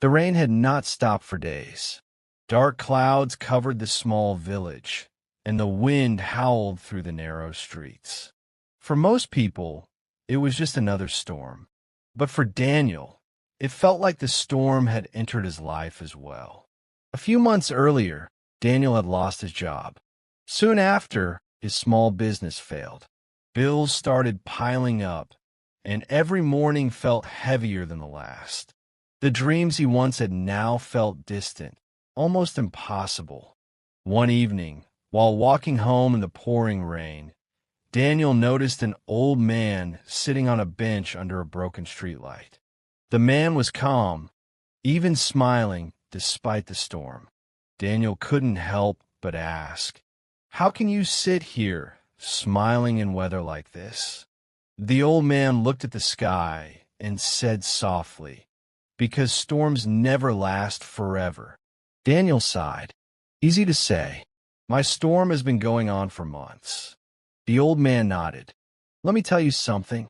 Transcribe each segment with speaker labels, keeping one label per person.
Speaker 1: The rain had not stopped for days. Dark clouds covered the small village, and the wind howled through the narrow streets. For most people, it was just another storm. But for Daniel, it felt like the storm had entered his life as well. A few months earlier, Daniel had lost his job. Soon after, his small business failed. Bills started piling up, and every morning felt heavier than the last. The dreams he once had now felt distant, almost impossible. One evening, while walking home in the pouring rain, Daniel noticed an old man sitting on a bench under a broken streetlight. The man was calm, even smiling despite the storm. Daniel couldn't help but ask, "How can you sit here, smiling in weather like this?" The old man looked at the sky and said softly, "Because storms never last forever." Daniel sighed. "Easy to say. My storm has been going on for months." The old man nodded. "Let me tell you something."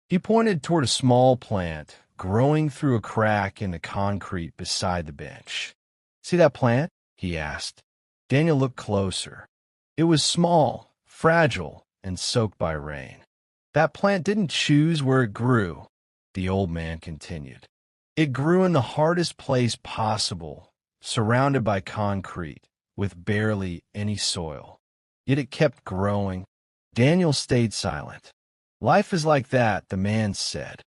Speaker 1: He pointed toward a small plant growing through a crack in the concrete beside the bench. "See that plant?" he asked. Daniel looked closer. It was small, fragile, and soaked by rain. "That plant didn't choose where it grew," the old man continued. "It grew in the hardest place possible, surrounded by concrete, with barely any soil. Yet it kept growing." Daniel stayed silent. "Life is like that," the man said.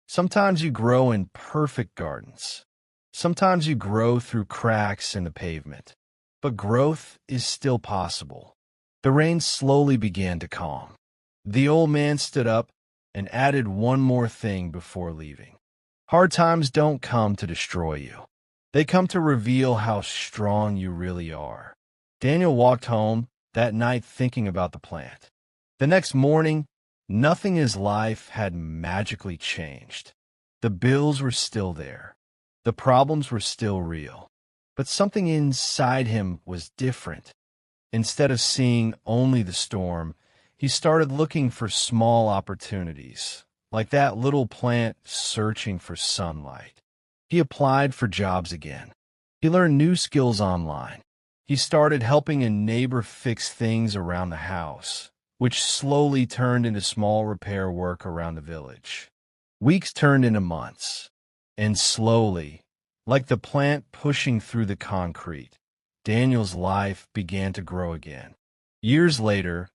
Speaker 1: "Sometimes you grow in perfect gardens. Sometimes you grow through cracks in the pavement. But growth is still possible." The rain slowly began to calm. The old man stood up and added one more thing before leaving. "Hard times don't come to destroy you. They come to reveal how strong you really are." Daniel walked home that night thinking about the plant. The next morning, nothing in his life had magically changed. The bills were still there. The problems were still real. But something inside him was different. Instead of seeing only the storm, he started looking for small opportunities, like that little plant searching for sunlight. He applied for jobs again. He learned new skills online. He started helping a neighbor fix things around the house, which slowly turned into small repair work around the village. Weeks turned into months, and slowly, like the plant pushing through the concrete, Daniel's life began to grow again. Years later,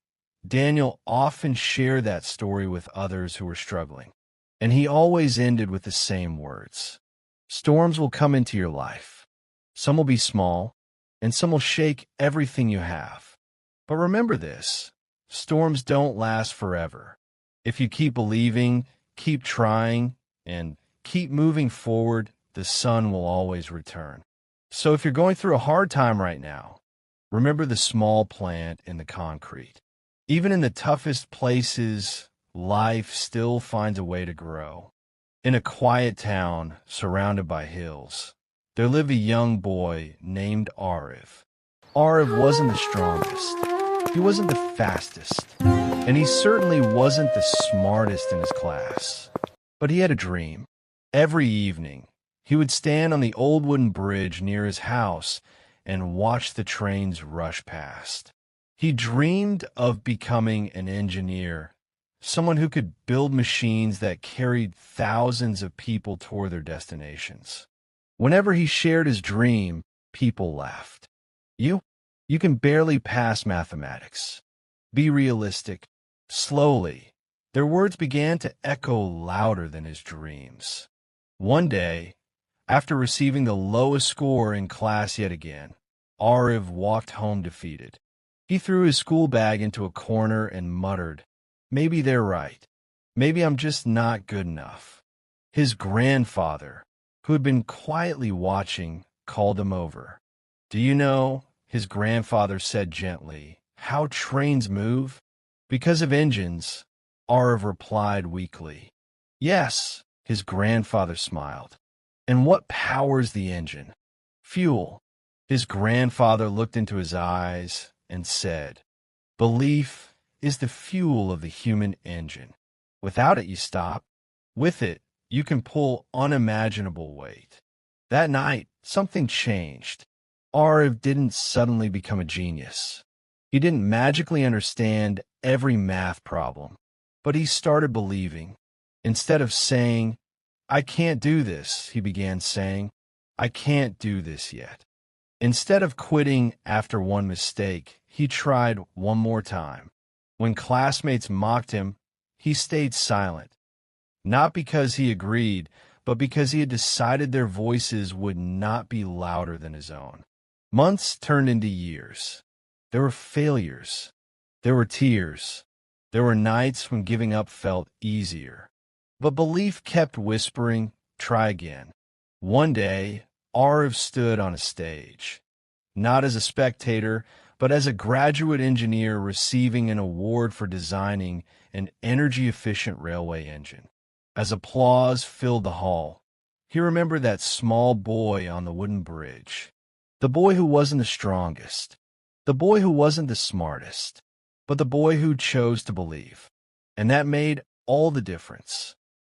Speaker 1: Daniel often shared that story with others who were struggling, and he always ended with the same words. Storms will come into your life. Some will be small, and some will shake everything you have. But remember this. Storms don't last forever. If you keep believing, keep trying, and keep moving forward, the sun will always return. So if you're going through a hard time right now, remember the small plant in the concrete. Even in the toughest places, life still finds a way to grow. In a quiet town surrounded by hills, there lived a young boy named Ariv. Ariv wasn't the strongest. He wasn't the fastest, and he certainly wasn't the smartest in his class. But he had a dream. Every evening, he would stand on the old wooden bridge near his house and watch the trains rush past. He dreamed of becoming an engineer, someone who could build machines that carried thousands of people toward their destinations. Whenever he shared his dream, people laughed. You can barely pass mathematics. Be realistic." Slowly, their words began to echo louder than his dreams. One day, after receiving the lowest score in class yet again, Ariv walked home defeated. He threw his school bag into a corner and muttered, "Maybe they're right. Maybe I'm just not good enough." His grandfather, who had been quietly watching, called him over. "Do you know," his grandfather said gently, "how trains move?" "Because of engines," Ariv replied weakly. "Yes," his grandfather smiled. "And what powers the engine?" "Fuel." His grandfather looked into his eyes and said, "Belief is the fuel of the human engine. Without it, you stop. With it, you can pull unimaginable weight." That night, something changed. Arv didn't suddenly become a genius. He didn't magically understand every math problem, but he started believing. Instead of saying, "I can't do this," he began saying, "I can't do this yet." Instead of quitting after one mistake, he tried one more time. When classmates mocked him, he stayed silent, not because he agreed, but because he had decided their voices would not be louder than his own. Months turned into years. There were failures. There were tears. There were nights when giving up felt easier. But belief kept whispering, "Try again." One day, Arv stood on a stage, not as a spectator, but as a graduate engineer receiving an award for designing an energy-efficient railway engine. As applause filled the hall, he remembered that small boy on the wooden bridge. The boy who wasn't the strongest. The boy who wasn't the smartest. But the boy who chose to believe. And that made all the difference.